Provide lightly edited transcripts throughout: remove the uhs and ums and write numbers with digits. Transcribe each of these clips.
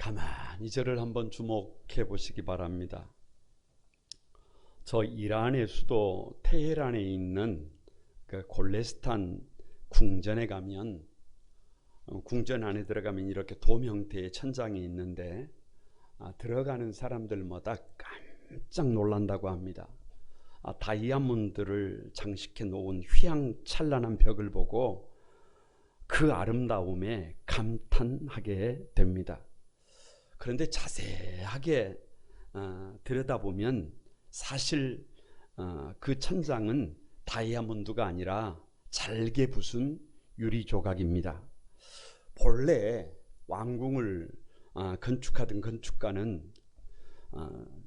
가만히 저를 한번 주목해 보시기 바랍니다. 저 이란의 수도 테헤란에 있는 그 골레스탄 궁전에 가면, 궁전 안에 들어가면 이렇게 돔 형태의 천장이 있는데 들어가는 사람들마다 깜짝 놀란다고 합니다. 다이아몬드를 장식해 놓은 휘황찬란한 벽을 보고 그 아름다움에 감탄하게 됩니다. 그런데 자세하게 들여다보면 사실 그 천장은 다이아몬드가 아니라 잘게 부순 유리 조각입니다. 본래 왕궁을 건축하던 건축가는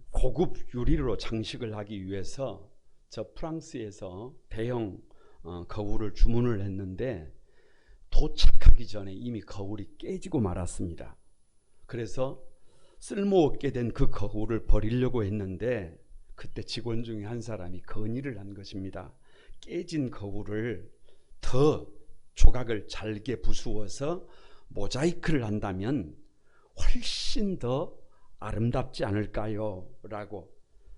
고급 유리로 장식을 하기 위해서 저 프랑스에서 대형 거울을 주문을 했는데 도착하기 전에 이미 거울이 깨지고 말았습니다. 그래서 쓸모없게 된 그 거울을 버리려고 했는데 그때 직원 중에 한 사람이 건의를 한 것입니다. 깨진 거울을 더 조각을 잘게 부수어서 모자이크를 한다면 훨씬 더 아름답지 않을까요? 라고.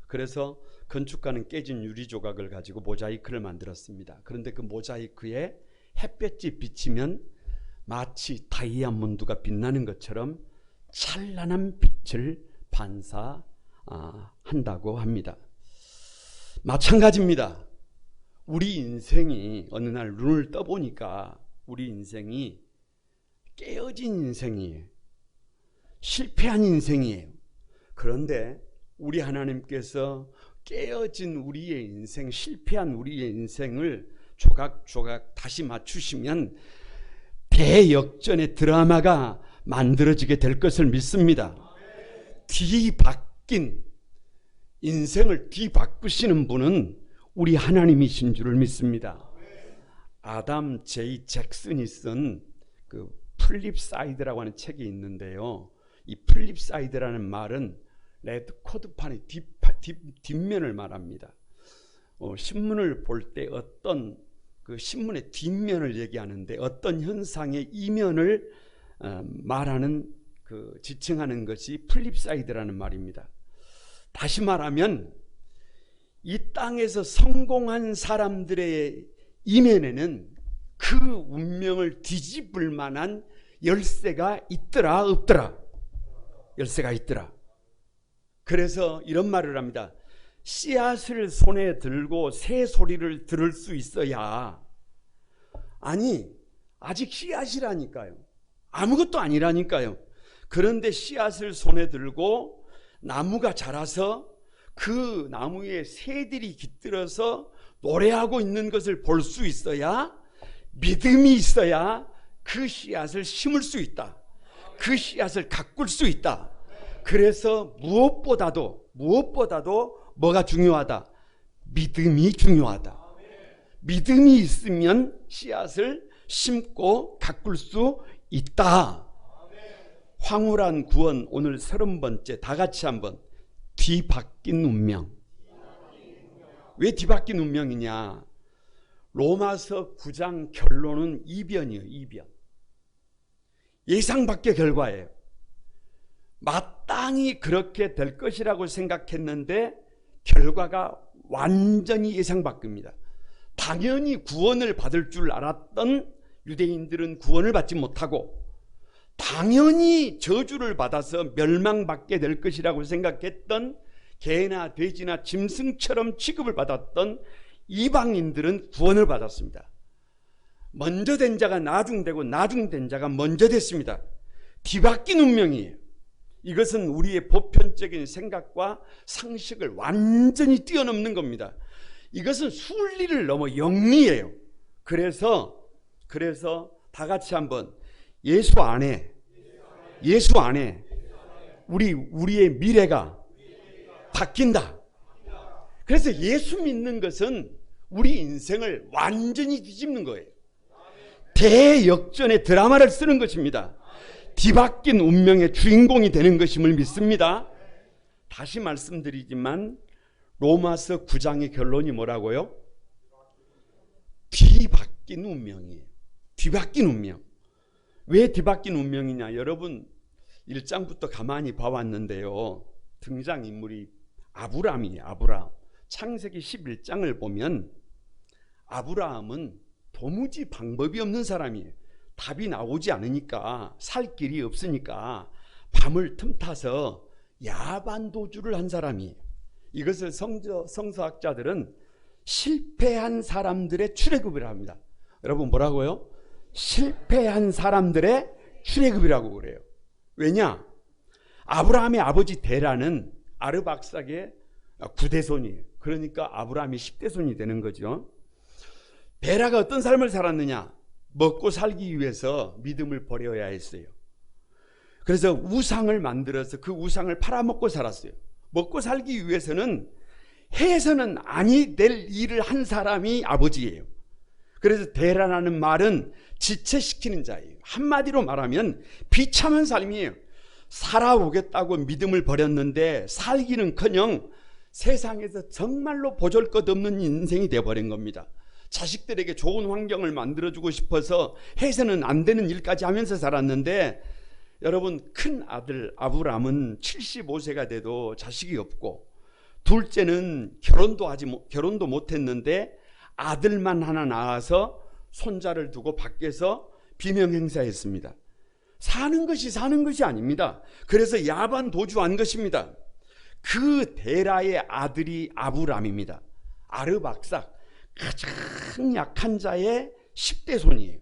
그래서 건축가는 깨진 유리 조각을 가지고 모자이크를 만들었습니다. 그런데 그 모자이크에 햇볕이 비치면 마치 다이아몬드가 빛나는 것처럼 찬란한 빛을 반사한다고 합니다. 마찬가지입니다. 우리 인생이 어느 날 눈을 떠보니까 우리 인생이 깨어진 인생이에요. 실패한 인생이에요. 그런데 우리 하나님께서 깨어진 우리의 인생, 실패한 우리의 인생을 조각조각 다시 맞추시면 대역전의 드라마가 만들어지게 될 것을 믿습니다. 뒤바뀐 인생을 뒤바꾸시는 분은 우리 하나님이신 줄을 믿습니다. 아담 제이 잭슨이 쓴 그 플립사이드라고 하는 책이 있는데요. 이 플립사이드라는 말은 레드 코드판의 뒷면을 말합니다. 신문을 볼 때 어떤 그 신문의 뒷면을 얘기하는데 어떤 현상의 이면을 말하는 그 지칭하는 것이 플립사이드라는 말입니다. 다시 말하면 이 땅에서 성공한 사람들의 이면에는 그 운명을 뒤집을 만한 열쇠가 있더라 없더라? 열쇠가 있더라. 그래서 이런 말을 합니다. 씨앗을 손에 들고 새 소리를 들을 수 있어야. 아니, 아직 씨앗이라니까요. 아무것도 아니라니까요. 그런데 씨앗을 손에 들고 나무가 자라서 그 나무에 새들이 깃들어서 노래하고 있는 것을 볼 수 있어야, 믿음이 있어야 그 씨앗을 심을 수 있다. 그 씨앗을 가꿀 수 있다. 그래서 무엇보다도 뭐가 중요하다? 믿음이 중요하다. 믿음이 있으면 씨앗을 심고 가꿀 수 있다. 황홀한 구원 오늘 30번째 다 같이 한번. 뒤바뀐 운명. 왜 뒤바뀐 운명이냐? 로마서 9장 결론은 이변이에요. 이변. 예상 밖의 결과예요. 마땅히 그렇게 될 것이라고 생각했는데 결과가 완전히 예상 밖입니다. 당연히 구원을 받을 줄 알았던 유대인들은 구원을 받지 못하고, 당연히 저주를 받아서 멸망받게 될 것이라고 생각했던 개나 돼지나 짐승처럼 취급을 받았던 이방인들은 구원을 받았습니다. 먼저 된 자가 나중되고 나중된 자가 먼저 됐습니다. 뒤바뀐 운명이에요. 이것은 우리의 보편적인 생각과 상식을 완전히 뛰어넘는 겁니다. 이것은 순리를 넘어 영리예요. 그래서 다 같이 한번 예수 안에 우리의 미래가 바뀐다. 그래서 예수 믿는 것은 우리 인생을 완전히 뒤집는 거예요. 대역전의 드라마를 쓰는 것입니다. 뒤바뀐 운명의 주인공이 되는 것임을 믿습니다. 다시 말씀드리지만 로마서 9장의 결론이 뭐라고요? 뒤바뀐 운명이에요. 뒤바뀐 운명. 왜 뒤바뀐 운명이냐? 여러분, 1장부터 가만히 봐왔는데요. 등장인물이 아브람이에요. 아브람. 창세기 11장을 보면 아브라함은 도무지 방법이 없는 사람이에요. 답이 나오지 않으니까, 살 길이 없으니까 밤을 틈타서 야반도주를 한 사람이에요. 이것을 성서학자들은 실패한 사람들의 출애굽이라고 합니다. 여러분 뭐라고요? 실패한 사람들의 출애굽이라고 그래요. 왜냐? 아브라함의 아버지 데라는 아르박삭의 9대손이에요. 그러니까 아브라함이 10대손이 되는 거죠. 데라가 어떤 삶을 살았느냐? 먹고 살기 위해서 믿음을 버려야 했어요. 그래서 우상을 만들어서 그 우상을 팔아먹고 살았어요. 먹고 살기 위해서는 해서는 아니 될 일을 한 사람이 아버지예요. 그래서 데라라는 말은 지체시키는 자예요. 한마디로 말하면 비참한 삶이에요. 살아오겠다고 믿음을 버렸는데 살기는커녕 세상에서 정말로 보잘것없는 인생이 되어버린 겁니다. 자식들에게 좋은 환경을 만들어주고 싶어서 해서는 안 되는 일까지 하면서 살았는데, 여러분 큰 아들 아브람은 75세가 돼도 자식이 없고, 둘째는 결혼도 못했는데 아들만 하나 낳아서 손자를 두고 밖에서 비명 행사했습니다. 사는 것이 아닙니다. 그래서 야반 도주한 것입니다. 그 데라의 아들이 아브람입니다. 아르박삭, 가장 약한 자의 10대 손이에요.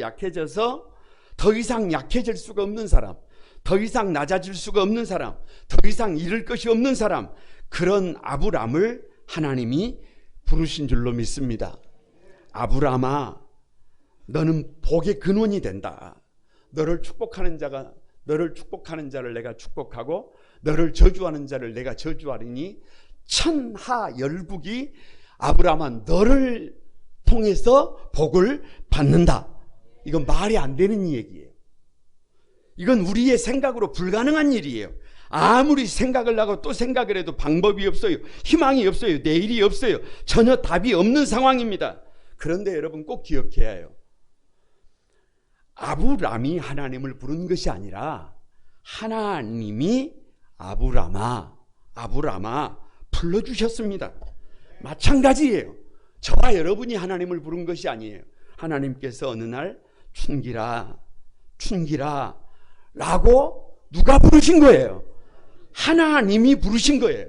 약해져서 더 이상 약해질 수가 없는 사람, 더 이상 낮아질 수가 없는 사람, 더 이상 잃을 것이 없는 사람, 그런 아브람을 하나님이 부르신 줄로 믿습니다. 아브람아, 너는 복의 근원이 된다. 너를 축복하는 자를 내가 축복하고 너를 저주하는 자를 내가 저주하리니 천하 열국이 아브람아 너를 통해서 복을 받는다. 이건 말이 안 되는 얘기예요. 이건 우리의 생각으로 불가능한 일이에요. 아무리 생각을 하고 또 생각을 해도 방법이 없어요. 희망이 없어요. 내일이 없어요. 전혀 답이 없는 상황입니다. 그런데 여러분 꼭 기억해야 해요. 아브람이 하나님을 부른 것이 아니라 하나님이 아브람아 불러주셨습니다. 마찬가지예요. 저와 여러분이 하나님을 부른 것이 아니에요. 하나님께서 어느 날 춘기라 라고 누가 부르신 거예요? 하나님이 부르신 거예요.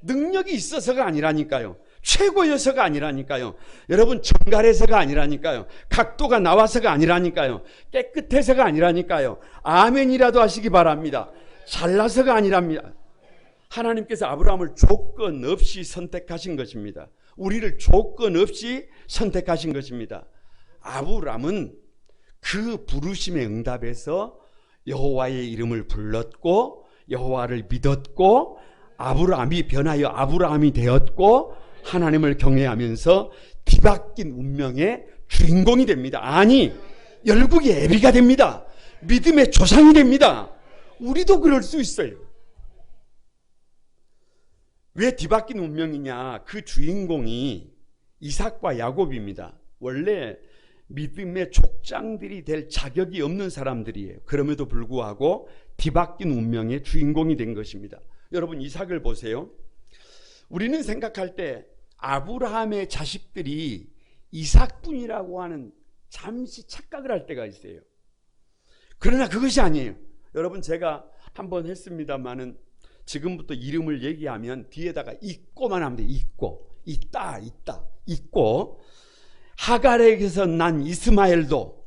능력이 있어서가 아니라니까요. 최고여서가 아니라니까요. 여러분 정갈해서가 아니라니까요. 각도가 나와서가 아니라니까요. 깨끗해서가 아니라니까요. 아멘이라도 하시기 바랍니다. 잘나서가 아니랍니다. 하나님께서 아브라함을 조건 없이 선택하신 것입니다. 우리를 조건 없이 선택하신 것입니다. 아브라함은 그 부르심의 응답에서 여호와의 이름을 불렀고 여호와를 믿었고 아브라함이 변하여 아브라함이 되었고 하나님을 경외하면서 뒤바뀐 운명의 주인공이 됩니다. 아니, 열국의 애비가 됩니다. 믿음의 조상이 됩니다. 우리도 그럴 수 있어요. 왜 뒤바뀐 운명이냐? 그 주인공이 이삭과 야곱입니다. 원래 믿음의 족장들이 될 자격이 없는 사람들이에요. 그럼에도 불구하고 뒤바뀐 운명의 주인공이 된 것입니다. 여러분 이삭을 보세요. 우리는 생각할 때 아브라함의 자식들이 이삭뿐이라고 하는 잠시 착각을 할 때가 있어요. 그러나 그것이 아니에요. 여러분 제가 한번 했습니다마는 지금부터 이름을 얘기하면 뒤에다가 있고만 하면 돼요. 있다. 하갈에게서 난 이스마엘도,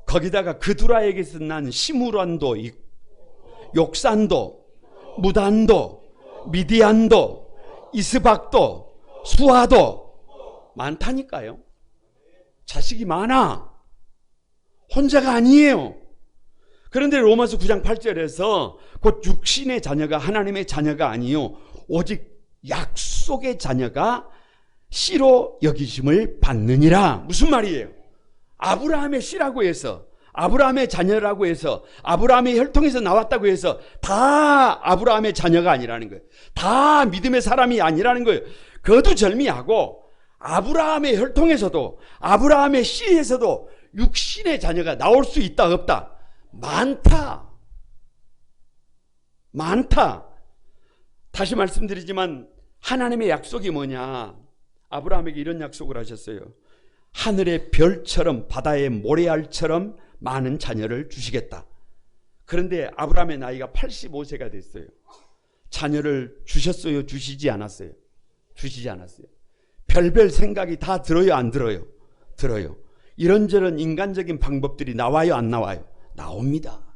거기다가 그두라에게서 난 시므란도, 욕산도, 무단도, 미디안도, 이스박도, 수아도 많다니까요. 자식이 많아. 혼자가 아니에요. 그런데 로마서 9장 8절에서 곧 육신의 자녀가 하나님의 자녀가 아니요 오직 약속의 자녀가 씨로 여기심을 받느니라. 무슨 말이에요? 아브라함의 씨라고 해서, 아브라함의 자녀라고 해서, 아브라함의 혈통에서 나왔다고 해서 다 아브라함의 자녀가 아니라는 거예요. 다 믿음의 사람이 아니라는 거예요. 거두절미하고 아브라함의 혈통에서도 아브라함의 씨에서도 육신의 자녀가 나올 수 있다 없다? 많다. 많다. 다시 말씀드리지만 하나님의 약속이 뭐냐? 아브라함에게 이런 약속을 하셨어요. 하늘의 별처럼 바다의 모래알처럼 많은 자녀를 주시겠다. 그런데 아브라함의 나이가 85세가 됐어요. 자녀를 주셨어요? 주시지 않았어요? 주시지 않았어요. 별별 생각이 다 들어요? 안 들어요? 들어요. 이런저런 인간적인 방법들이 나와요? 안 나와요? 나옵니다.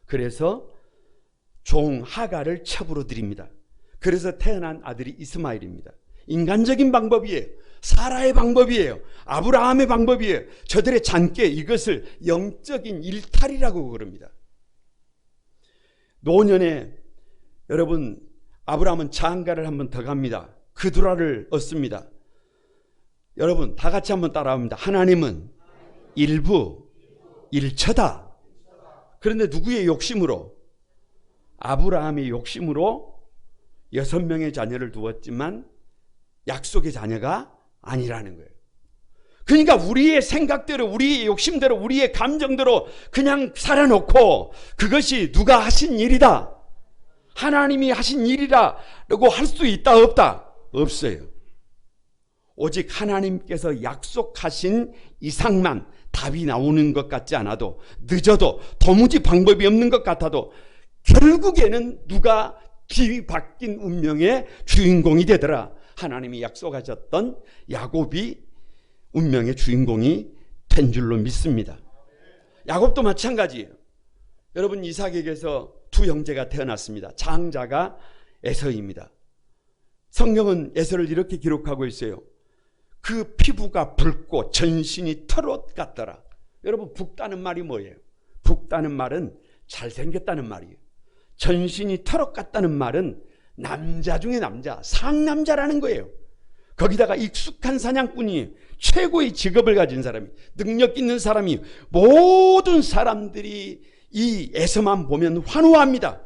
그래서 종 하갈을 첩으로 드립니다. 그래서 태어난 아들이 이스마엘입니다. 인간적인 방법이에요. 사라의 방법이에요. 아브라함의 방법이에요. 저들의 잔꾀, 이것을 영적인 일탈이라고 그럽니다. 노년에 여러분, 아브라함은 장가를 한번 더 갑니다. 그두라를 얻습니다. 여러분 다 같이 한번 따라합니다. 하나님은 일부 일처다. 그런데 누구의 욕심으로? 아브라함의 욕심으로 6명의 자녀를 두었지만 약속의 자녀가 아니라는 거예요. 그러니까 우리의 생각대로, 우리의 욕심대로, 우리의 감정대로 그냥 살아놓고 그것이 누가 하신 일이다, 하나님이 하신 일이라고 할 수 있다 없다? 없어요. 오직 하나님께서 약속하신 이상만 답이 나오는 것 같지 않아도, 늦어도, 도무지 방법이 없는 것 같아도 결국에는 누가 뒤바뀐 운명의 주인공이 되더라. 하나님이 약속하셨던 야곱이 운명의 주인공이 된 줄로 믿습니다. 야곱도 마찬가지예요. 여러분, 이삭에게서 두 형제가 태어났습니다. 장자가 에서입니다. 성경은 에서를 이렇게 기록하고 있어요. 그 피부가 붉고 전신이 털옷 같더라. 여러분, 붉다는 말이 뭐예요? 붉다는 말은 잘생겼다는 말이에요. 전신이 털옷 같다는 말은 남자 중에 남자, 상남자라는 거예요. 거기다가 익숙한 사냥꾼이, 최고의 직업을 가진 사람이, 능력 있는 사람이, 모든 사람들이 이 에서만 보면 환호합니다.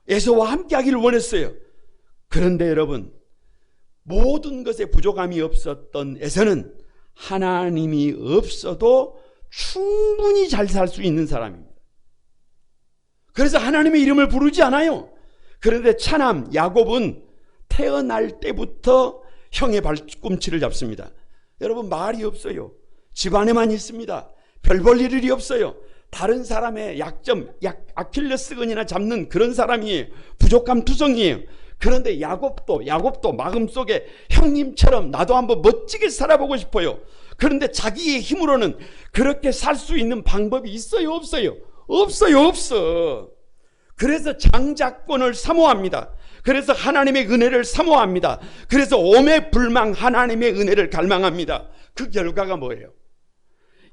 에서와 함께 하기를 원했어요. 그런데 여러분, 모든 것에 부족함이 없었던 에서는 하나님이 없어도 충분히 잘 살 수 있는 사람입니다. 그래서 하나님의 이름을 부르지 않아요. 그런데 차남 야곱은 태어날 때부터 형의 발꿈치를 잡습니다. 여러분, 말이 없어요. 집안에만 있습니다. 별 볼 일이 없어요. 다른 사람의 약점, 아킬레스건이나 잡는 그런 사람이에요. 부족함 투성이에요. 그런데 야곱도 마음속에 형님처럼 나도 한번 멋지게 살아보고 싶어요. 그런데 자기의 힘으로는 그렇게 살 수 있는 방법이 있어요, 없어요? 없어. 그래서 장자권을 사모합니다. 그래서 하나님의 은혜를 사모합니다. 그래서 오매불망 하나님의 은혜를 갈망합니다. 그 결과가 뭐예요?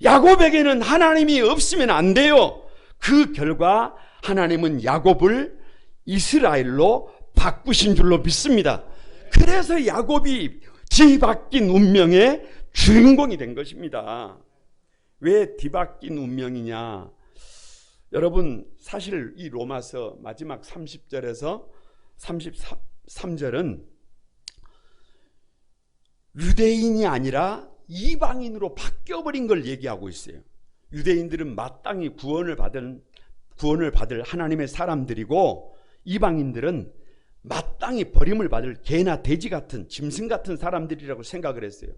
야곱에게는 하나님이 없으면 안 돼요. 그 결과 하나님은 야곱을 이스라엘로 바꾸신 줄로 믿습니다. 그래서 야곱이 뒤바뀐 운명의 주인공이 된 것입니다. 왜 뒤바뀐 운명이냐? 여러분, 사실 이 로마서 마지막 30절에서 33절은 유대인이 아니라 이방인으로 바뀌어버린 걸 얘기하고 있어요. 유대인들은 마땅히 구원을 받을 하나님의 사람들이고, 이방인들은 마땅히 버림을 받을 개나 돼지 같은, 짐승 같은 사람들이라고 생각을 했어요.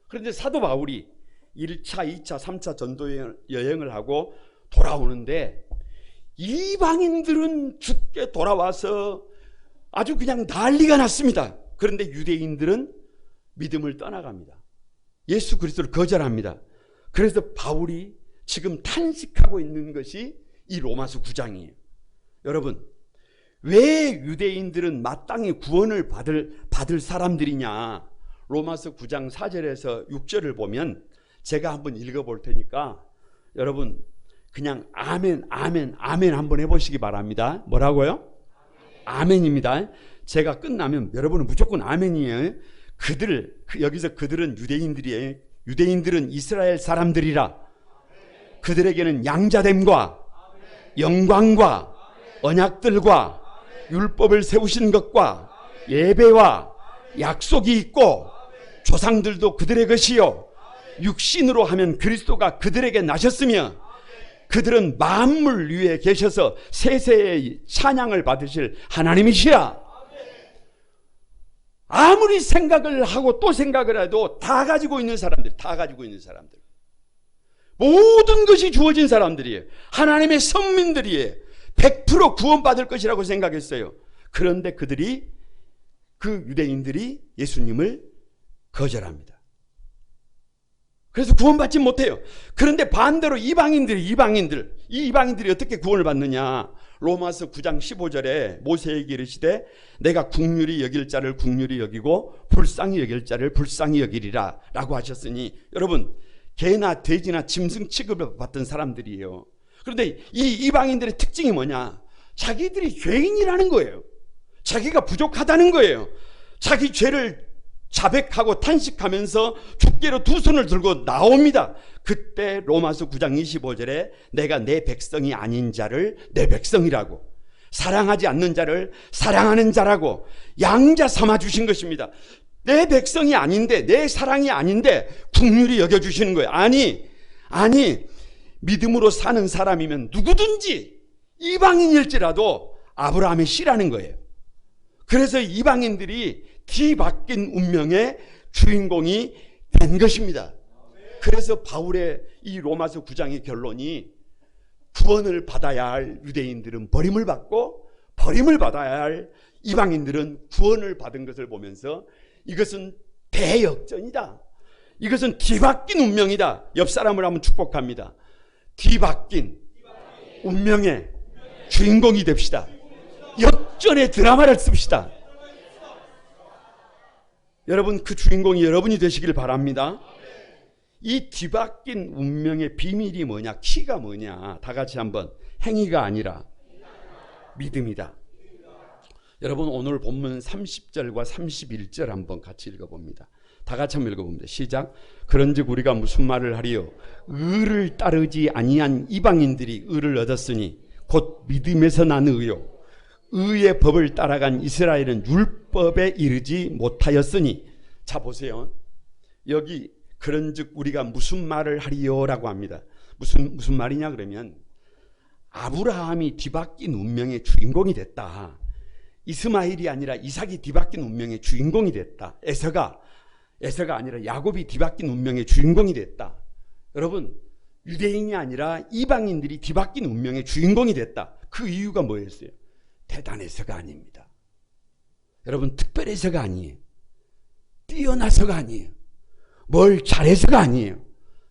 그런데 사도 바울이 1차, 2차, 3차 전도 여행을 하고 돌아오는데 이방인들은 죽게 돌아와서 아주 그냥 난리가 났습니다. 그런데 유대인들은 믿음을 떠나갑니다. 예수 그리스도를 거절합니다. 그래서 바울이 지금 탄식하고 있는 것이 이 로마서 9장이에요. 여러분, 왜 유대인들은 마땅히 구원을 받을 사람들이냐? 로마서 9장 4절에서 6절을 보면 제가 한번 읽어볼 테니까 여러분 그냥 아멘 한번 해보시기 바랍니다. 뭐라고요? 아멘입니다. 제가 끝나면 여러분은 무조건 아멘이에요. 여기서 그들은 유대인들이에요. 유대인들은 이스라엘 사람들이라. 그들에게는 양자됨과 영광과 언약들과 율법을 세우신 것과 예배와 약속이 있고, 조상들도 그들의 것이요 육신으로 하면 그리스도가 그들에게 나셨으며 그들은 만물 위에 계셔서 세세의 찬양을 받으실 하나님이시라. 아무리 생각을 하고 또 생각을 해도 다 가지고 있는 사람들, 모든 것이 주어진 사람들이에요. 하나님의 선민들이에요. 100% 구원받을 것이라고 생각했어요. 그런데 그 유대인들이 예수님을 거절합니다. 그래서 구원받지 못해요. 그런데 반대로 이 이방인들이 어떻게 구원을 받느냐? 로마서 9장 15절에 모세에게 이르시되 내가 긍휼히 여길 자를 긍휼히 여기고 불쌍히 여길 자를 불쌍히 여기리라 라고 하셨으니, 여러분, 개나 돼지나 짐승 취급을 받던 사람들이에요. 그런데 이 이방인들의 특징이 뭐냐? 자기들이 죄인이라는 거예요. 자기가 부족하다는 거예요. 자기 죄를 자백하고 탄식하면서 주께로 두 손을 들고 나옵니다. 그때 로마서 9장 25절에 내가 내 백성이 아닌 자를 내 백성이라고, 사랑하지 않는 자를 사랑하는 자라고 양자 삼아 주신 것입니다. 내 백성이 아닌데, 내 사랑이 아닌데 긍휼히 여겨주시는 거예요. 아니 믿음으로 사는 사람이면 누구든지 이방인일지라도 아브라함의 씨라는 거예요. 그래서 이방인들이 뒤바뀐 운명의 주인공이 된 것입니다. 그래서 바울의 이 로마서 9장의 결론이 구원을 받아야 할 유대인들은 버림을 받고 버림을 받아야 할 이방인들은 구원을 받은 것을 보면서 이것은 대역전이다. 이것은 뒤바뀐 운명이다. 옆 사람을 한번 축복합니다. 뒤바뀐 운명의 주인공이 됩시다. 역전의 드라마를 씁시다. 여러분, 그 주인공이 여러분이 되시길 바랍니다. 이 뒤바뀐 운명의 비밀이 뭐냐? 키가 뭐냐? 다 같이 한번. 행위가 아니라 믿음이다. 여러분, 오늘 본문 30절과 31절 한번 같이 읽어봅니다. 다 같이 한번 읽어봅니다. 시작. 그런즉 우리가 무슨 말을 하리요? 의를 따르지 아니한 이방인들이 의를 얻었으니 곧 믿음에서 난 의요. 의의 법을 따라간 이스라엘은 율법에 이르지 못하였으니. 자, 보세요. 여기 그런즉 우리가 무슨 말을 하리요라고 합니다. 무슨 말이냐 그러면 아브라함이 뒤바뀐 운명의 주인공이 됐다. 이스마엘이 아니라 이삭이 뒤바뀐 운명의 주인공이 됐다. 에서가 아니라 야곱이 뒤바뀐 운명의 주인공이 됐다. 여러분, 유대인이 아니라 이방인들이 뒤바뀐 운명의 주인공이 됐다. 그 이유가 뭐였어요? 대단해서가 아닙니다. 여러분, 특별해서가 아니에요. 뛰어나서가 아니에요. 뭘 잘해서가 아니에요.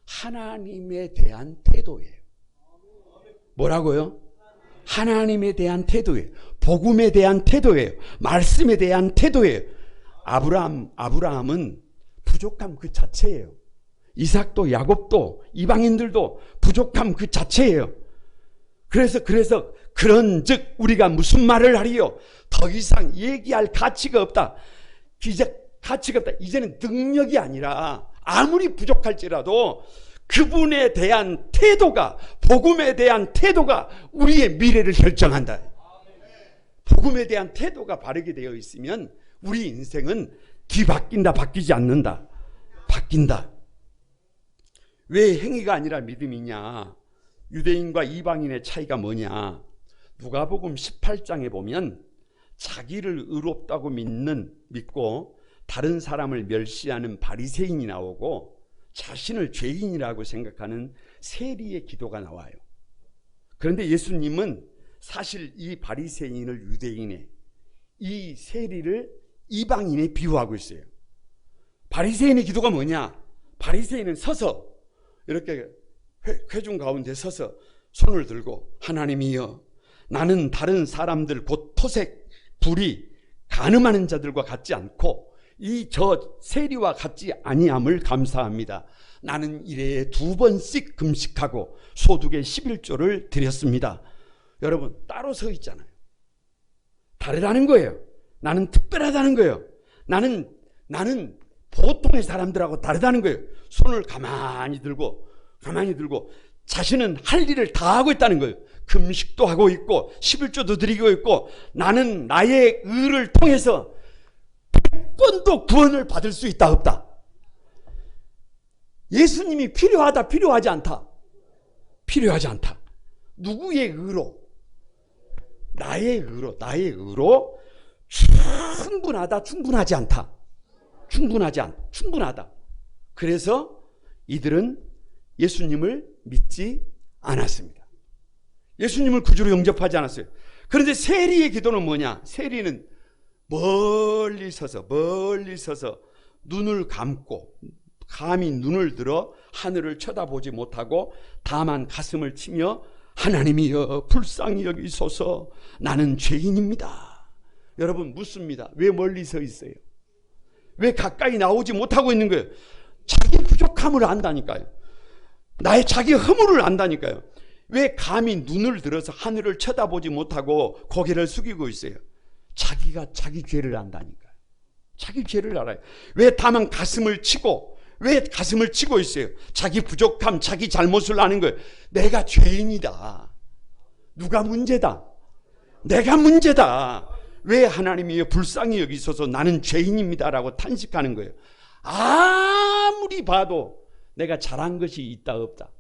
하나님에 대한 태도예요. 뭐라고요? 하나님에 대한 태도예요. 복음에 대한 태도예요. 말씀에 대한 태도예요. 아브라함은 부족함 그 자체예요. 이삭도 야곱도 이방인들도 부족함 그 자체예요. 그래서 그런즉 우리가 무슨 말을 하리요? 더 이상 얘기할 가치가 없다. 이제 가치가 없다. 이제는 능력이 아니라 아무리 부족할지라도 그분에 대한 태도가, 복음에 대한 태도가 우리의 미래를 결정한다. 복음에 대한 태도가 바르게 되어 있으면 우리 인생은 뒤바뀐다, 바뀌지 않는다. 바뀐다. 왜 행위가 아니라 믿음이냐? 유대인과 이방인의 차이가 뭐냐? 누가복음 18장에 보면 자기를 의롭다고 믿고 다른 사람을 멸시하는 바리새인이 나오고 자신을 죄인이라고 생각하는 세리의 기도가 나와요. 그런데 예수님은 사실 이 바리새인을 유대인에, 이 세리를 이방인에 비유하고 있어요. 바리새인의 기도가 뭐냐? 바리새인은 서서 이렇게 회중 가운데 서서 손을 들고 하나님이여, 나는 다른 사람들 곧 토색, 불의, 간음하는 자들과 같지 않고 저 세리와 같지 아니함을 감사합니다. 나는 일회에 2번씩 금식하고 소득의 11조를 드렸습니다. 여러분, 따로 서 있잖아요. 다르다는 거예요. 나는 특별하다는 거예요. 나는 보통의 사람들하고 다르다는 거예요. 손을 가만히 들고 자신은 할 일을 다 하고 있다는 거예요. 금식도 하고 있고 11조도 드리고 있고, 나는 나의 의를 통해서 100번도 구원을 받을 수 있다 없다? 예수님이 필요하다, 필요하지 않다? 필요하지 않다. 누구의 의로? 나의 의로 충분하다, 충분하지 않다. 충분하다. 그래서 이들은 예수님을 믿지 않았습니다. 예수님을 구주로 영접하지 않았어요. 그런데 세리의 기도는 뭐냐? 세리는 멀리 서서 눈을 감고 감히 눈을 들어 하늘을 쳐다보지 못하고 다만 가슴을 치며 하나님이여 불쌍히 여기소서 나는 죄인입니다. 여러분 묻습니다. 왜 멀리 서 있어요? 왜 가까이 나오지 못하고 있는 거예요? 자기 부족함을 안다니까요. 나의 자기 허물을 안다니까요. 왜 감히 눈을 들어서 하늘을 쳐다보지 못하고 고개를 숙이고 있어요? 자기가 자기 죄를 안다니까요. 자기 죄를 알아요. 왜 다만 가슴을 치고 있어요? 자기 부족함, 자기 잘못을 아는 거예요. 내가 죄인이다. 누가 문제다? 내가 문제다. 왜 하나님이 불쌍히 여기소서 나는 죄인입니다라고 탄식하는 거예요. 아무리 봐도 내가 잘한 것이 있다 없다?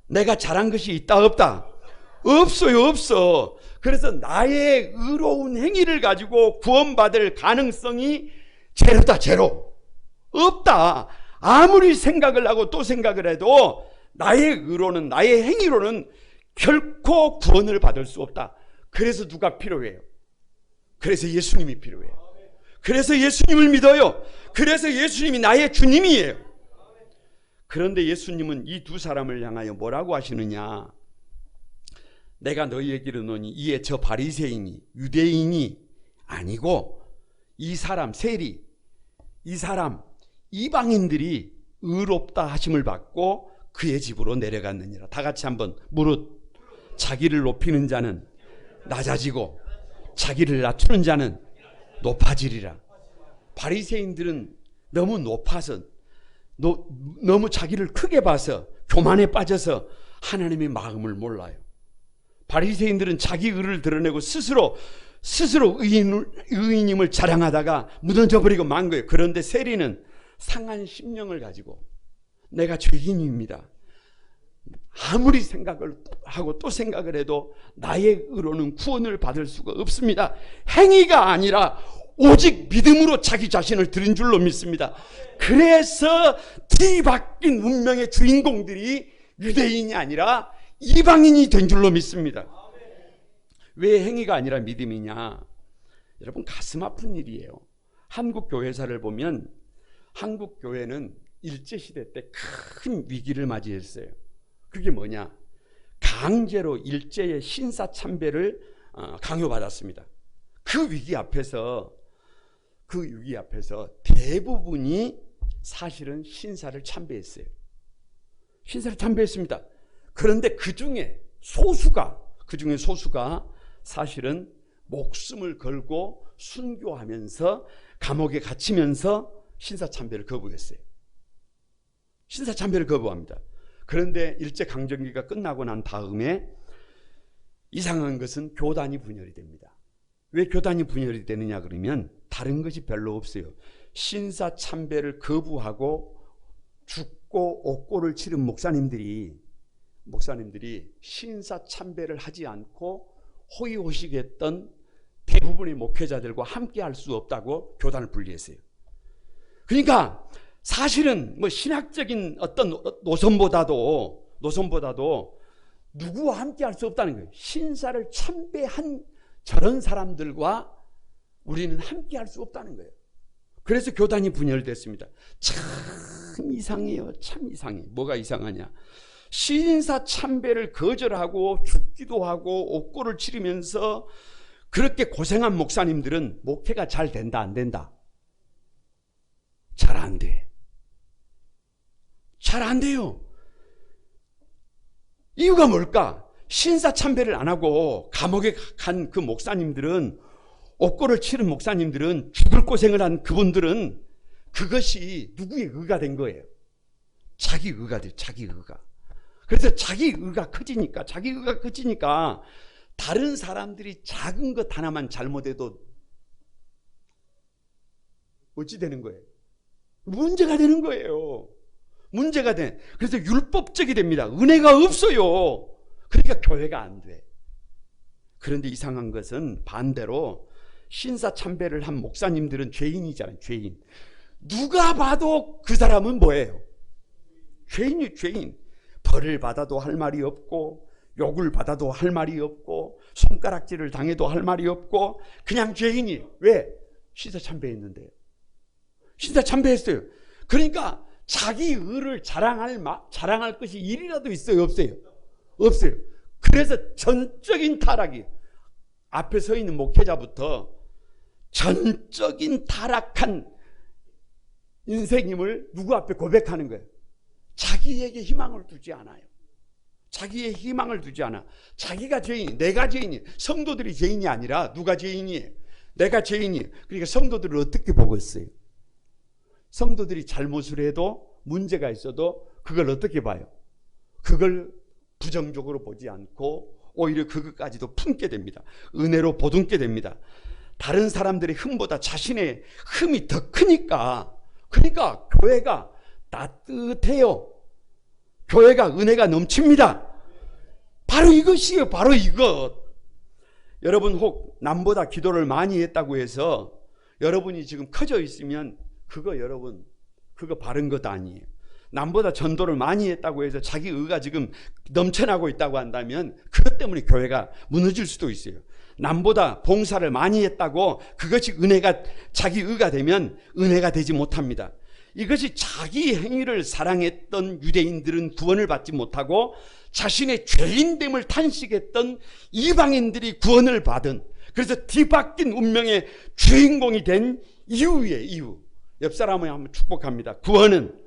내가 잘한 것이 있다 없다? 없어요, 없어. 그래서 나의 의로운 행위를 가지고 구원받을 가능성이 제로다, 제로. 없다. 아무리 생각을 하고 또 생각을 해도 나의 의로는, 나의 행위로는 결코 구원을 받을 수 없다. 그래서 누가 필요해요? 그래서 예수님이 필요해요. 그래서 예수님을 믿어요. 그래서 예수님이 나의 주님이에요. 그런데 예수님은 이 두 사람을 향하여 뭐라고 하시느냐? 내가 너희에게 이르노니 이에 저 바리새인이 유대인이 아니고 이 사람 세리, 이 사람 이방인들이 의롭다 하심을 받고 그의 집으로 내려갔느니라. 다 같이 한번 무릇 자기를 높이는 자는 낮아지고 자기를 낮추는 자는 높아지리라. 바리새인들은 너무 높아서 너무 자기를 크게 봐서 교만에 빠져서 하나님의 마음을 몰라요. 바리새인들은 자기 의를 드러내고 스스로 의인임을 자랑하다가 무너져 버리고 만 거예요. 그런데 세리는 상한 심령을 가지고 내가 죄인입니다. 아무리 생각을 하고 또 생각을 해도 나의 의로는 구원을 받을 수가 없습니다. 행위가 아니라 오직 믿음으로 자기 자신을 드린 줄로 믿습니다. 그래서 뒤바뀐 운명의 주인공들이 유대인이 아니라 이방인이 된 줄로 믿습니다. 왜 행위가 아니라 믿음이냐? 여러분 가슴 아픈 일이에요. 한국 교회사를 보면 한국 교회는 일제시대 때 큰 위기를 맞이했어요. 그게 뭐냐? 강제로 일제의 신사참배를 강요받았습니다. 그 위기 앞에서 대부분이 사실은 신사를 참배했어요. 신사를 참배했습니다. 그런데 그 중에 소수가 사실은 목숨을 걸고 순교하면서 감옥에 갇히면서 신사참배를 거부했어요. 신사참배를 거부합니다. 그런데 일제강점기가 끝나고 난 다음에 이상한 것은 교단이 분열이 됩니다. 왜 교단이 분열이 되느냐 그러면 다른 것이 별로 없어요. 신사참배를 거부하고 죽고 옥고를 치른 목사님들이 신사참배를 하지 않고 호의호식했던 대부분의 목회자들과 함께 할 수 없다고 교단을 분리했어요. 그러니까 사실은 뭐 신학적인 어떤 노선보다도 누구와 함께 할 수 없다는 거예요. 신사를 참배한 저런 사람들과 우리는 함께 할 수 없다는 거예요. 그래서 교단이 분열됐습니다. 참 이상해요. 참 이상해. 뭐가 이상하냐? 신사 참배를 거절하고 죽기도 하고 옥고를 치르면서 그렇게 고생한 목사님들은 목회가 잘 된다 안 된다? 잘 안 돼. 잘 안 돼요. 이유가 뭘까? 신사 참배를 안 하고 감옥에 간 그 목사님들은, 옥고를 치른 목사님들은, 죽을 고생을 한 그분들은 그것이 누구의 의가 된 거예요? 자기 의가 돼요. 자기 의가. 그래서 자기 의가 커지니까 다른 사람들이 작은 것 하나만 잘못해도 어찌 되는 거예요? 문제가 되는 거예요. 문제가 돼. 그래서 율법적이 됩니다. 은혜가 없어요. 그러니까 교회가 안 돼. 그런데 이상한 것은 반대로 신사참배를 한 목사님들은 죄인이잖아요. 죄인. 누가 봐도 그 사람은 뭐예요? 죄인이 죄인. 벌을 받아도 할 말이 없고, 욕을 받아도 할 말이 없고, 손가락질을 당해도 할 말이 없고, 그냥 죄인이. 왜? 신사참배했는데요. 신사참배했어요. 그러니까 자기 의를 자랑할 것이 일이라도 있어요? 없어요? 없어요. 그래서 전적인 타락이, 앞에 서 있는 목회자부터 전적인 타락한 인생임을 누구 앞에 고백하는 거예요? 자기에게 희망을 두지 않아요. 자기의 희망을 두지 않아. 자기가 죄인이, 내가 죄인이, 성도들이 죄인이 아니라 누가 죄인이에요? 내가 죄인이에요. 그러니까 성도들을 어떻게 보고 있어요? 성도들이 잘못을 해도, 문제가 있어도 그걸 어떻게 봐요? 그걸 부정적으로 보지 않고 오히려 그것까지도 품게 됩니다. 은혜로 보듬게 됩니다. 다른 사람들의 흠보다 자신의 흠이 더 크니까, 그러니까 교회가 따뜻해요. 교회가 은혜가 넘칩니다. 바로 이것이에요. 바로 이것. 여러분 혹 남보다 기도를 많이 했다고 해서 여러분이 지금 커져 있으면 여러분 그거 바른 것도 아니에요. 남보다 전도를 많이 했다고 해서 자기 의가 지금 넘쳐나고 있다고 한다면 그것 때문에 교회가 무너질 수도 있어요. 남보다 봉사를 많이 했다고 그것이 은혜가, 자기 의가 되면 은혜가 되지 못합니다. 이것이 자기 행위를 사랑했던 유대인들은 구원을 받지 못하고 자신의 죄인됨을 탄식했던 이방인들이 구원을 받은, 그래서 뒤바뀐 운명의 주인공이 된 이유예요. 이유. 옆 사람을 한번 축복합니다. 구원은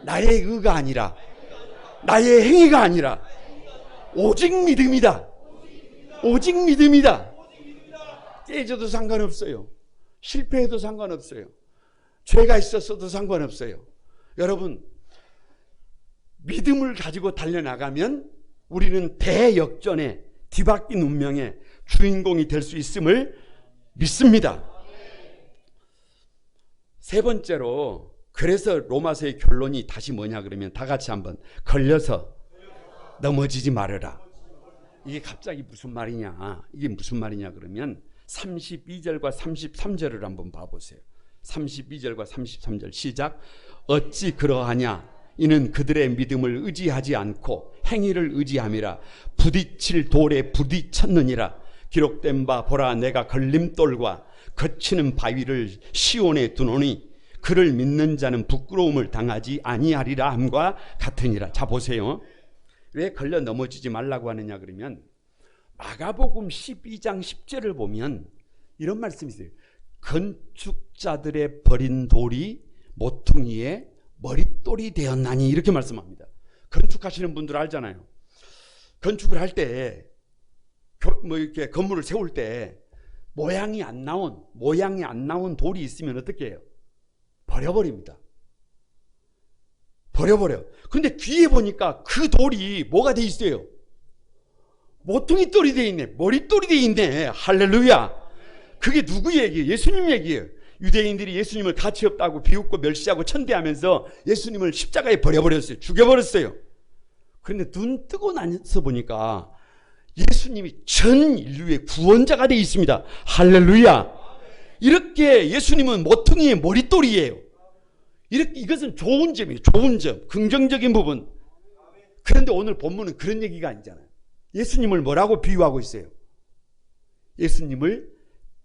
나의 의가 아니라, 나의 행위가 아니라 오직 믿음이다. 오직 믿음이다. 깨져도 상관없어요. 실패해도 상관없어요. 죄가 있었어도 상관없어요. 여러분, 믿음을 가지고 달려나가면 우리는 대역전의 뒤바뀐 운명의 주인공이 될 수 있음을 믿습니다. 세 번째로, 그래서 로마서의 결론이 다시 뭐냐 그러면 다 같이 한번, 걸려서 넘어지지 말아라. 이게 갑자기 무슨 말이냐, 이게 무슨 말이냐 그러면 32절과 33절을 한번 봐보세요. 32절과 33절 시작. 어찌 그러하냐, 이는 그들의 믿음을 의지하지 않고 행위를 의지함이라. 부딪힐 돌에 부딪혔느니라. 기록된 바 보라, 내가 걸림돌과 거치는 바위를 시온에 두노니 그를 믿는 자는 부끄러움을 당하지 아니하리라 함과 같으니라. 자 보세요. 왜 걸려 넘어지지 말라고 하느냐 그러면 마가복음 12장 10절을 보면 이런 말씀이 있어요. 건축자들의 버린 돌이 모퉁이의 머릿돌이 되었나니, 이렇게 말씀합니다. 건축하시는 분들 알잖아요. 건축을 할 때 이렇게 건물을 세울 때 모양이 안 나온 돌이 있으면 어떻게 해요? 버려버립니다. 버려버려. 근데 뒤에 보니까 그 돌이 뭐가 돼 있어요? 모퉁이 돌이 돼 있네. 머릿돌이 돼 있네. 할렐루야. 그게 누구 얘기예요? 예수님 얘기예요. 유대인들이 예수님을 가치 없다고 비웃고 멸시하고 천대하면서 예수님을 십자가에 버려버렸어요. 죽여버렸어요. 그런데 눈 뜨고 나서 보니까 예수님이 전 인류의 구원자가 되어 있습니다. 할렐루야. 이렇게 예수님은 모퉁이의 머릿돌이에요. 이것은 좋은 점이에요. 좋은 점, 긍정적인 부분. 그런데 오늘 본문은 그런 얘기가 아니잖아요. 예수님을 뭐라고 비유하고 있어요? 예수님을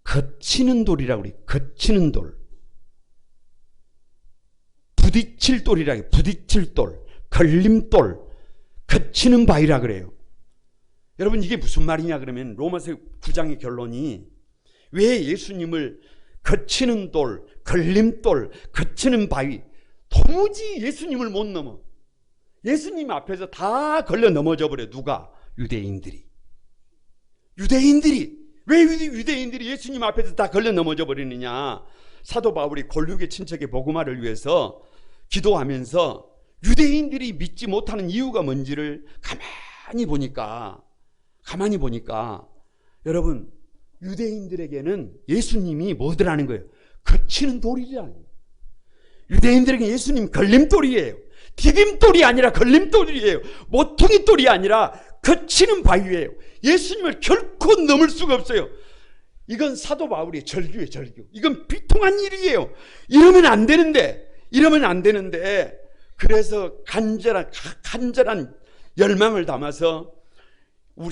거치는 돌이라고 그래요. 거치는 돌. 부딪힐 돌이라고 해요. 부딪힐 돌, 걸림돌, 거치는 바위라 그래요. 여러분, 이게 무슨 말이냐 그러면 로마서 9장의 결론이 왜 예수님을 거치는 돌, 걸림돌, 거치는 바위, 도무지 예수님을 못 넘어. 예수님 앞에서 다 걸려 넘어져 버려. 누가? 유대인들이. 왜 유대인들이 예수님 앞에서 다 걸려 넘어져 버리느냐? 사도 바울이 골육의 친척의 복음화를 위해서 기도하면서 유대인들이 믿지 못하는 이유가 뭔지를 가만히 보니까 여러분, 유대인들에게는 예수님이 뭐더라는 거예요? 거치는 돌이라는 거예요. 유대인들에게 예수님 걸림돌이에요. 디딤돌이 아니라 걸림돌이에요. 모퉁이돌이 아니라 거치는 바위예요. 예수님을 결코 넘을 수가 없어요. 이건 사도 바울의 절규예요, 절규. 이건 비통한 일이에요. 이러면 안 되는데, 그래서 간절한 열망을 담아서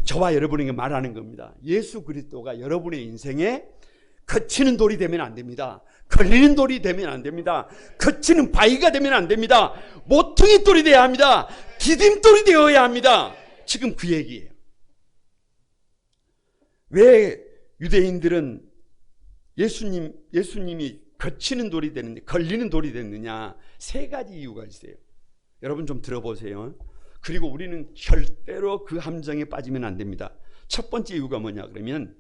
저와 여러분에게 말하는 겁니다. 예수 그리스도가 여러분의 인생에 거치는 돌이 되면 안 됩니다. 걸리는 돌이 되면 안 됩니다. 거치는 바위가 되면 안 됩니다. 모퉁이 돌이 되어야 합니다. 디딤돌이 되어야 합니다. 지금 그 얘기예요. 왜 유대인들은 예수님이 거치는 돌이 되느냐, 걸리는 돌이 됐느냐, 세 가지 이유가 있어요. 여러분 좀 들어보세요. 그리고 우리는 절대로 그 함정에 빠지면 안 됩니다. 첫 번째 이유가 뭐냐 그러면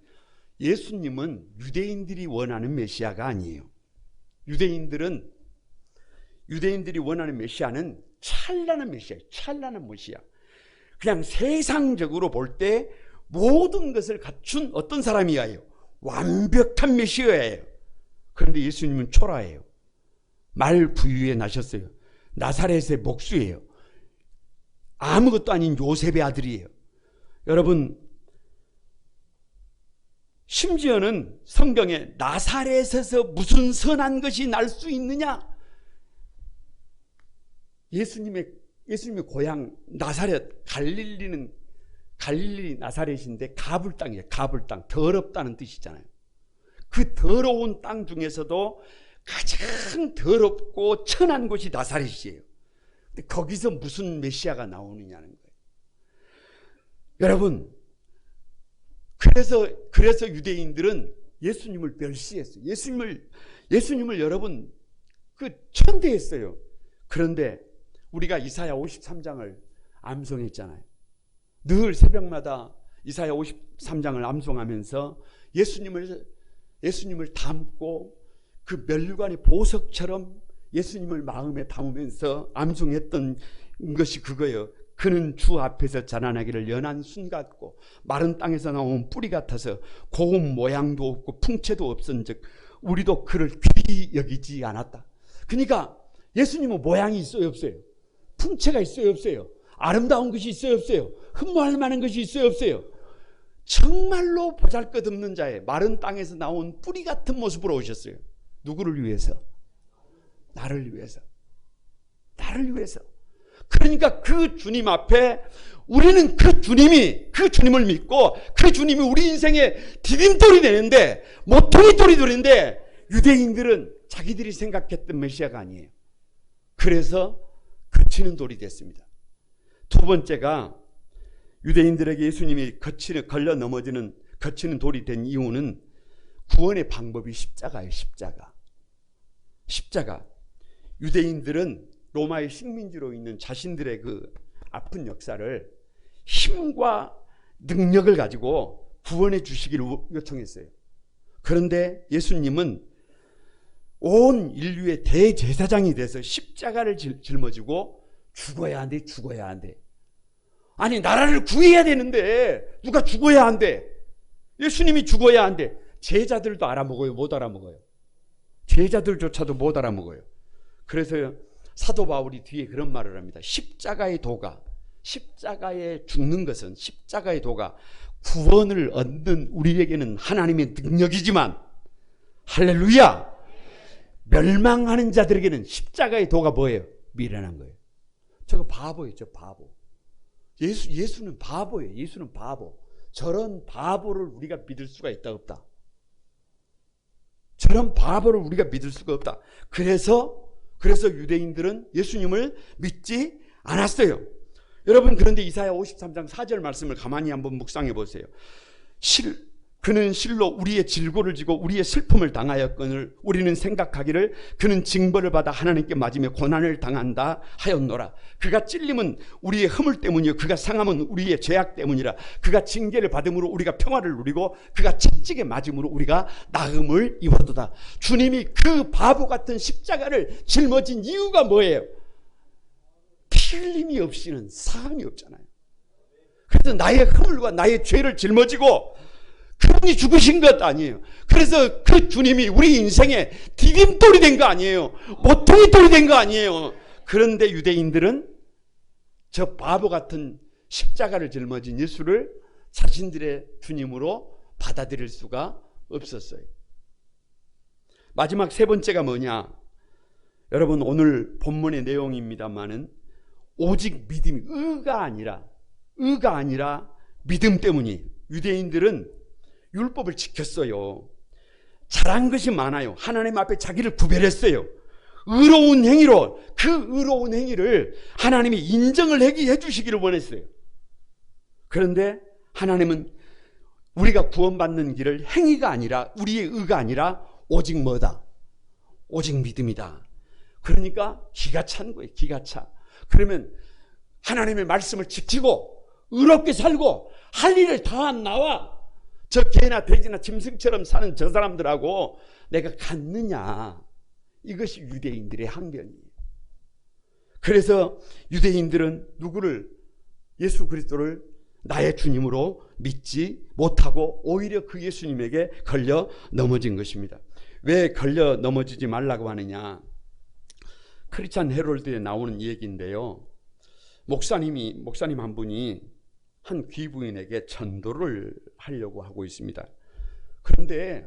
예수님은 유대인들이 원하는 메시아가 아니에요. 유대인들이 원하는 메시아는 찬란한 메시아예요. 찬란한 메시아. 그냥 세상적으로 볼 때 모든 것을 갖춘 어떤 사람이에요? 완벽한 메시아예요. 그런데 예수님은 초라해요. 말 부유에 나셨어요. 나사렛의 목수예요. 아무것도 아닌 요셉의 아들이에요. 여러분, 심지어는 성경에 나사렛에서 무슨 선한 것이 날 수 있느냐? 예수님의 고향 나사렛, 갈릴리 나사렛인데 가불 땅이에요. 가불 땅. 더럽다는 뜻이잖아요. 그 더러운 땅 중에서도 가장 더럽고 천한 곳이 나사렛이에요. 근데 거기서 무슨 메시아가 나오느냐는 거예요. 여러분, 그래서 유대인들은 예수님을 멸시했어요. 예수님을 여러분 천대했어요. 그런데 우리가 이사야 53장을 암송했잖아요. 늘 새벽마다 이사야 53장을 암송하면서 예수님을 담고 그 멸관의 보석처럼 예수님을 마음에 담으면서 암송했던 것이 그거예요. 그는 주 앞에서 자라나기를 연한 순 같고 마른 땅에서 나온 뿌리 같아서 고운 모양도 없고 풍채도 없은즉 우리도 그를 귀히 여기지 않았다. 그러니까 예수님은 모양이 있어요, 없어요? 풍채가 있어요, 없어요? 아름다운 것이 있어요, 없어요? 흠모할 만한 것이 있어요, 없어요? 정말로 보잘것없는 자의 마른 땅에서 나온 뿌리 같은 모습으로 오셨어요. 누구를 위해서? 나를 위해서. 나를 위해서. 그러니까 그 주님 앞에 우리는 그 주님을 믿고 그 주님이 우리 인생의 디딤돌이 되는데, 모퉁이돌이 되는데, 유대인들은 자기들이 생각했던 메시아가 아니에요. 그래서 거치는 돌이 됐습니다. 두 번째가 유대인들에게 예수님이 걸려 넘어지는 거치는 돌이 된 이유는 구원의 방법이 십자가예요. 십자가. 유대인들은 로마의 식민지로 있는 자신들의 그 아픈 역사를 힘과 능력을 가지고 구원해 주시기를 요청했어요. 그런데 예수님은 온 인류의 대제사장이 돼서 십자가를 짊어지고 죽어야 한대. 아니, 나라를 구해야 되는데 누가 죽어야 한대. 예수님이 죽어야 한대. 제자들도 알아먹어요? 못 알아먹어요? 제자들조차도 못 알아먹어요. 그래서 사도 바울이 뒤에 그런 말을 합니다. 십자가의 도가, 십자가에 죽는 것은, 십자가의 도가 구원을 얻는 우리에게는 하나님의 능력이지만, 할렐루야, 멸망하는 자들에게는 십자가의 도가 뭐예요? 미련한 거예요. 저거 바보예요. 저 바보. 예수는 바보예요. 예수는 바보. 저런 바보를 우리가 믿을 수가 있다 없다? 저런 바보를 우리가 믿을 수가 없다. 그래서 유대인들은 예수님을 믿지 않았어요. 여러분, 그런데 이사야 53장 4절 말씀을 가만히 한번 묵상해 보세요. 그는 실로 우리의 질고를 지고 우리의 슬픔을 당하였거늘 우리는 생각하기를 그는 징벌을 받아 하나님께 맞으며 고난을 당한다 하였노라. 그가 찔림은 우리의 허물 때문이요 그가 상함은 우리의 죄악 때문이라. 그가 징계를 받음으로 우리가 평화를 누리고 그가 채찍에 맞음으로 우리가 나음을 입었도다. 주님이 그 바보 같은 십자가를 짊어진 이유가 뭐예요? 피 흘림이 없이는 사함이 없잖아요. 그래서 나의 허물과 나의 죄를 짊어지고 그 분이 죽으신 것 아니에요. 그래서 그 주님이 우리 인생에 디딤돌이 된 거 아니에요. 모퉁이 돌이 된 거 아니에요. 그런데 유대인들은 저 바보 같은 십자가를 짊어진 예수를 자신들의 주님으로 받아들일 수가 없었어요. 마지막 세 번째가 뭐냐? 여러분, 오늘 본문의 내용입니다만은 오직 믿음이 의가 아니라 믿음 때문이. 유대인들은 율법을 지켰어요. 잘한 것이 많아요. 하나님 앞에 자기를 구별했어요. 의로운 행위로, 그 의로운 행위를 하나님이 인정을 해 주시기를 원했어요. 그런데 하나님은 우리가 구원받는 길을 행위가 아니라, 우리의 의가 아니라 오직 뭐다? 오직 믿음이다. 그러니까 기가 찬 거예요. 기가 차. 그러면 하나님의 말씀을 지키고 의롭게 살고 할 일을 다 나와 저 개나 돼지나 짐승처럼 사는 저 사람들하고 내가 같느냐? 이것이 유대인들의 항변이에요. 그래서 유대인들은 누구를, 예수 그리스도를 나의 주님으로 믿지 못하고 오히려 그 예수님에게 걸려 넘어진 것입니다. 왜 걸려 넘어지지 말라고 하느냐? 크리스찬 헤럴드에 나오는 얘기인데요. 목사님 한 분이 한 귀부인에게 전도를 하려고 하고 있습니다. 그런데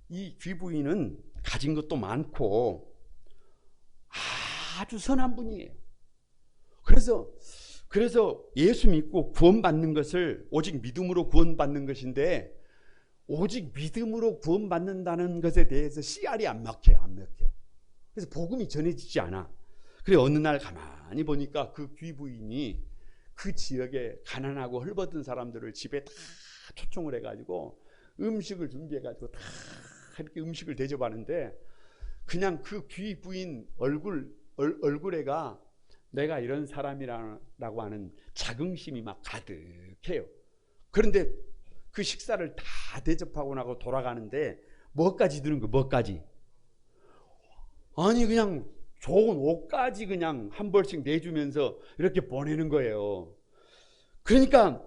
이 귀부인은 가진 것도 많고 아주 선한 분이에요. 그래서 예수 믿고 구원받는 것을 오직 믿음으로 구원받는 것인데, 오직 믿음으로 구원받는다는 것에 대해서 씨알이 안 먹혀요. 그래서 복음이 전해지지 않아. 그래 어느 날 가만히 보니까 그 귀부인이 그 지역에 가난하고 헐벗은 사람들을 집에 다 초청을 해가지고 음식을 준비해가지고 다 이렇게 음식을 대접하는데, 그냥 그 귀부인 얼굴에가 내가 이런 사람이라고 하는 자긍심이 막 가득해요. 그런데 그 식사를 다 대접하고 나고 돌아가는데 뭐까지 드는 거예요? 뭐까지? 아니 그냥 좋은 옷까지 그냥 한 벌씩 내주면서 이렇게 보내는 거예요. 그러니까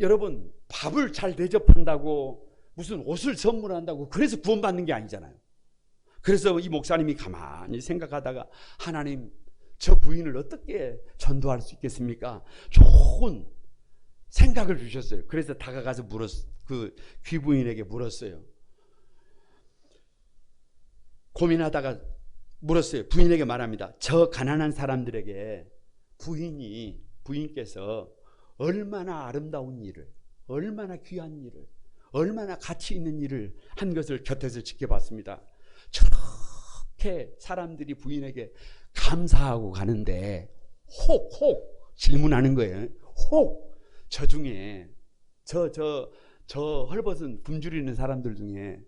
여러분, 밥을 잘 대접한다고 무슨 옷을 선물한다고 그래서 구원받는 게 아니잖아요. 그래서 이 목사님이 가만히 생각하다가, 하나님, 저 부인을 어떻게 전도할 수 있겠습니까? 좋은 생각을 주셨어요. 그래서 다가가서 그 귀부인에게 물었어요. 고민하다가 물었어요. 부인에게 말합니다. 저 가난한 사람들에게 부인께서 얼마나 아름다운 일을, 얼마나 귀한 일을, 얼마나 가치 있는 일을 한 것을 곁에서 지켜봤습니다. 저렇게 사람들이 부인에게 감사하고 가는데 혹 질문하는 거예요. 혹 저 중에 저 헐벗은 굶주리는 사람들 중에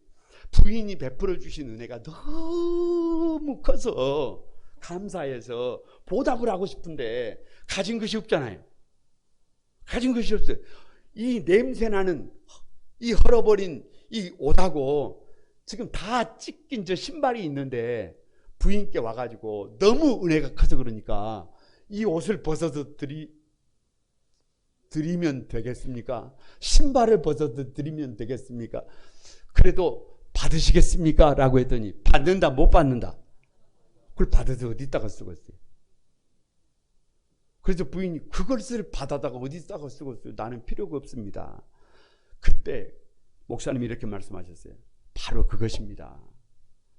부인이 베풀어 주신 은혜가 너무 커서 감사해서 보답을 하고 싶은데 가진 것이 없잖아요. 가진 것이 없어요. 이 냄새나는 이 헐어버린 이 옷하고 지금 다 찢긴 저 신발이 있는데 부인께 와가지고 너무 은혜가 커서 그러니까 이 옷을 벗어서 드리면 되겠습니까? 신발을 벗어서 드리면 되겠습니까? 그래도 받으시겠습니까? 라고 했더니 받는다 못 받는다? 그걸 받아서 어디다가 쓰겠어요? 그래서 부인이 그것을 받아다가 어디다가 쓰겠어요? 나는 필요가 없습니다. 그때 목사님이 이렇게 말씀하셨어요. 바로 그것입니다.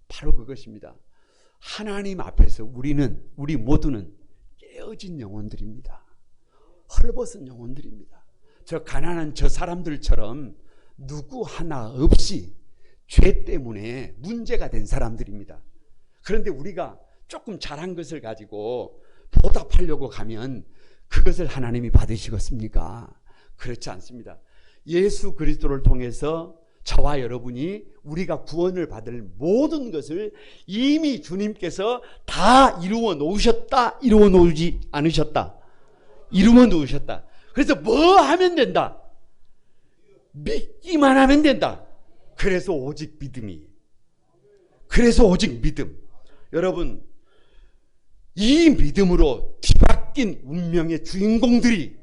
바로 그것입니다. 하나님 앞에서 우리 모두는 깨어진 영혼들입니다. 헐벗은 영혼들입니다. 저 가난한 저 사람들처럼 누구 하나 없이 죄 때문에 문제가 된 사람들입니다. 그런데 우리가 조금 잘한 것을 가지고 보답하려고 가면 그것을 하나님이 받으시겠습니까? 그렇지 않습니다. 예수 그리스도를 통해서 저와 여러분이 우리가 구원을 받을 모든 것을 이미 주님께서 다 이루어 놓으셨다, 이루어 놓지 않으셨다, 이루어 놓으셨다. 그래서 뭐 하면 된다? 믿기만 하면 된다. 그래서 오직 믿음이. 그래서 오직 믿음. 여러분, 이 믿음으로 뒤바뀐 운명의 주인공들이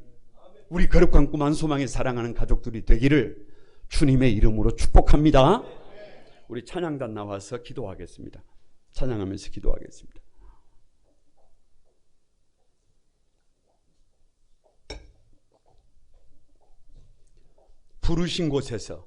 우리 거룩한 꿈 한 소망에 사랑하는 가족들이 되기를 주님의 이름으로 축복합니다. 우리 찬양단 나와서 기도하겠습니다. 찬양하면서 기도하겠습니다. 부르신 곳에서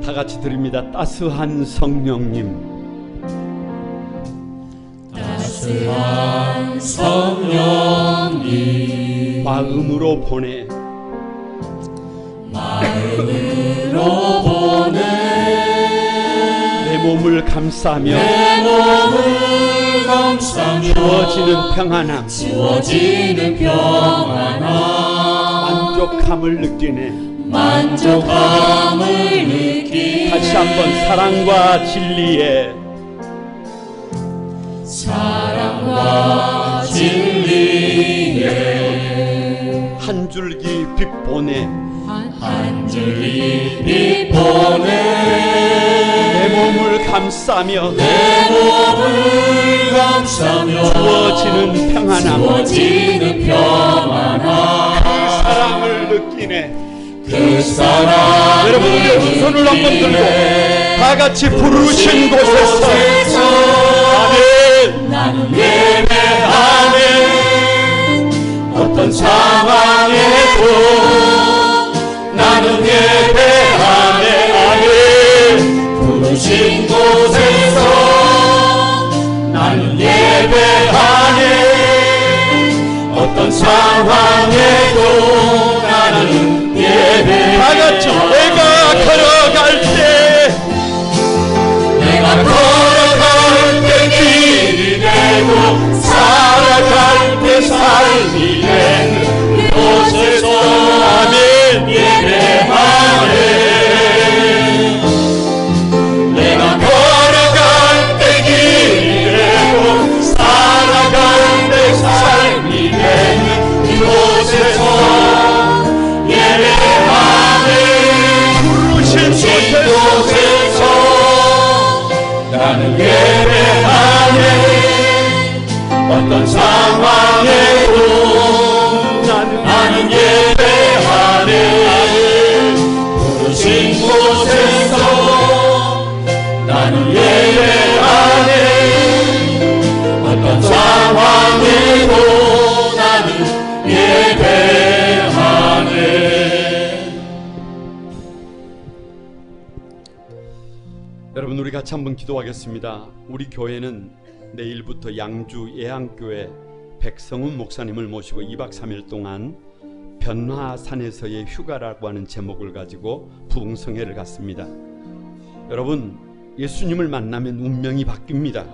다 같이 드립니다. 따스한 성령님, 따스한 성령님, 마음으로 보내, 마음으로 보내, 내 몸을 감싸며, 내 몸을 감싸며 주어지는 평안함, 주어지는 평안함, 만족함을 느끼네. 만족함을 느끼네. 다시 한번 사랑과 진리에, 사랑과 진리에 한 줄기 빛 보내, 한 줄기 빛 보내, 내 몸을 감싸며, 내 몸을 감싸며 주어지는 평안함, 주어지는 평안함, 그 사랑을 느끼네. 그 사랑. 여러분, 우리 손을 한번 들고 다 같이 부르신 곳에서 아멘. 나는 예배하네. 어떤 상황에도 나는 예배하네. 아멘. 부르신 곳에서 나는 예배하네. 어떤 상황에도 나는 예배. 다 같이 내가 걸어갈 때, 내가 걸어갈 때 길이 되고 살아갈 때 삶이 되는 그곳에서 아멘. 예배하네. 내가 걸어갈 때 길이 되고 살아갈 때 삶이 되는 그곳에서 예배하네. 부르신 곳에서 나는 예배하네. 어떤 상황에도 나는 예배하네. 부르신 곳에서 나는 예배하네. 어떤 상황에도 나는 예배하네. 여러분, 우리 같이 한번 기도하겠습니다. 우리 교회는 내일부터 양주 예양교회 백성훈 목사님을 모시고 2박 3일 동안 변화산에서의 휴가라고 하는 제목을 가지고 부흥성회를 갔습니다. 여러분, 예수님을 만나면 운명이 바뀝니다.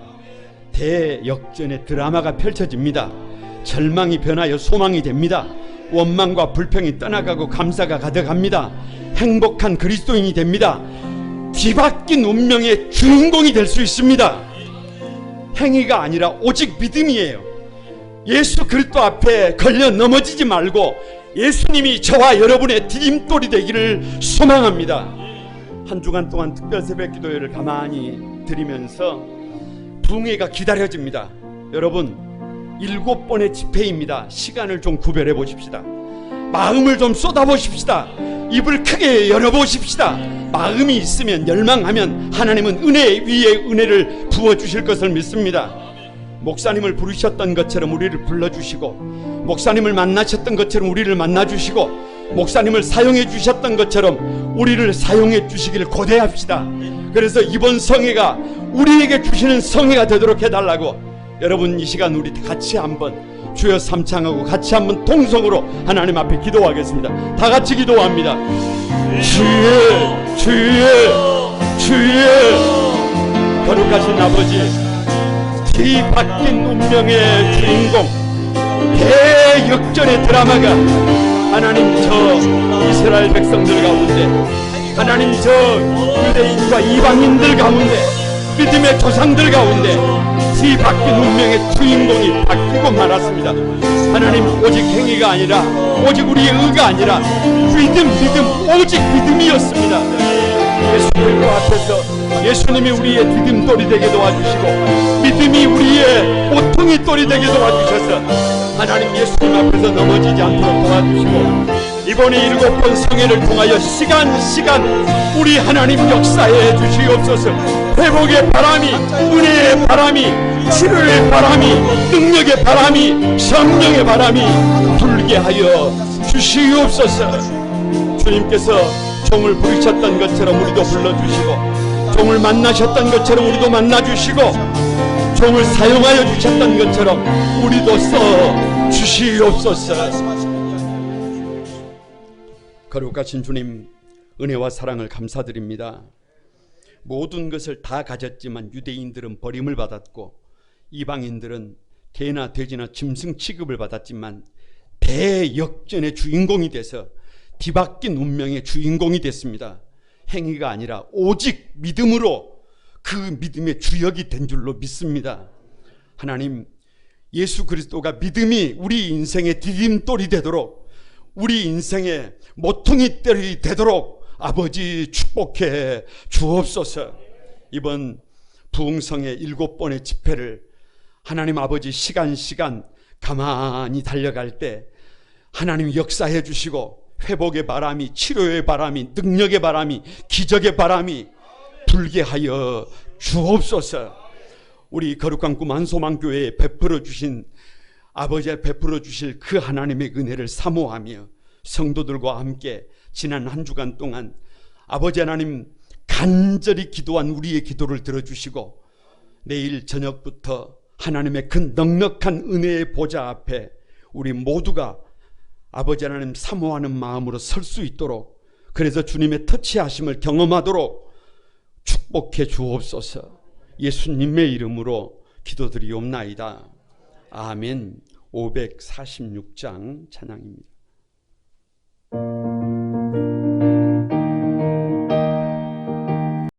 대역전의 드라마가 펼쳐집니다. 절망이 변하여 소망이 됩니다. 원망과 불평이 떠나가고 감사가 가득합니다. 행복한 그리스도인이 됩니다. 뒤바뀐 운명의 주인공이 될 수 있습니다. 행위가 아니라 오직 믿음이에요. 예수 그리스도 앞에 걸려 넘어지지 말고 예수님이 저와 여러분의 디딤돌이 되기를 소망합니다. 한 주간 동안 특별 새벽 기도회를 가만히 드리면서 부흥회가 기다려집니다. 여러분, 7번의 집회입니다. 시간을 좀 구별해 보십시다. 마음을 좀 쏟아 보십시다. 입을 크게 열어 보십시다. 마음이 있으면, 열망하면 하나님은 은혜 위에 은혜를 부어주실 것을 믿습니다. 목사님을 부르셨던 것처럼 우리를 불러주시고, 목사님을 만나셨던 것처럼 우리를 만나주시고, 목사님을 사용해 주셨던 것처럼 우리를 사용해 주시기를 고대합시다. 그래서 이번 성회가 우리에게 주시는 성회가 되도록 해달라고, 여러분 이 시간 우리 같이 한번 주여 삼창하고 같이 한번 동성으로 하나님 앞에 기도하겠습니다. 다 같이 기도합니다. 주여, 주여, 주여. 거룩하신 아버지, 뒤바뀐 운명의 주인공, 대역전의 드라마가 하나님 저 이스라엘 백성들 가운데, 하나님 저 유대인과 이방인들 가운데, 믿음의 조상들 가운데 뒤바뀐 운명의 주인공이 바뀌고 말았습니다. 하나님, 오직 행위가 아니라 오직 우리의 의가 아니라 믿음, 오직 믿음이었습니다. 예수 그리스도 앞에서 예수님이 우리의 디딤돌이 되게 도와주시고 믿음이 우리의 보통의 돌이 되게 도와주셔서 하나님 예수님 앞에서 넘어지지 않도록 도와주시고 이번에 7번 성회를 통하여 시간 우리 하나님 역사해 주시옵소서. 회복의 바람이, 은혜의 바람이, 치료의 바람이, 능력의 바람이, 성령의 바람이 불게 하여 주시옵소서. 주님께서 종을 부르셨던 것처럼 우리도 불러주시고 종을 만나셨던 것처럼 우리도 만나주시고 종을 사용하여 주셨던 것처럼 우리도 써 주시옵소서. 거룩하신 주님, 은혜와 사랑을 감사드립니다. 모든 것을 다 가졌지만 유대인들은 버림을 받았고 이방인들은 개나 돼지나 짐승 취급을 받았지만 대역전의 주인공이 돼서 뒤바뀐 운명의 주인공이 됐습니다. 행위가 아니라 오직 믿음으로 그 믿음의 주역이 된 줄로 믿습니다. 하나님, 예수 그리스도가 믿음이 우리 인생의 디딤돌이 되도록, 우리 인생의 모퉁이 뜰이 되도록 아버지 축복해 주옵소서. 이번 부흥성의 7번의 집회를 하나님 아버지 시간 가만히 달려갈 때 하나님 역사해 주시고 회복의 바람이, 치료의 바람이, 능력의 바람이, 기적의 바람이 불게 하여 주옵소서. 우리 거룩한 꿈 한소망교회에 베풀어 주신 아버지의 베풀어 주실 그 하나님의 은혜를 사모하며 성도들과 함께 지난 한 주간 동안 아버지 하나님 간절히 기도한 우리의 기도를 들어주시고 내일 저녁부터 하나님의 그 넉넉한 은혜의 보좌 앞에 우리 모두가 아버지 하나님 사모하는 마음으로 설 수 있도록, 그래서 주님의 터치하심을 경험하도록 축복해 주옵소서. 예수님의 이름으로 기도드리옵나이다. 아멘. 546장 찬양입니다.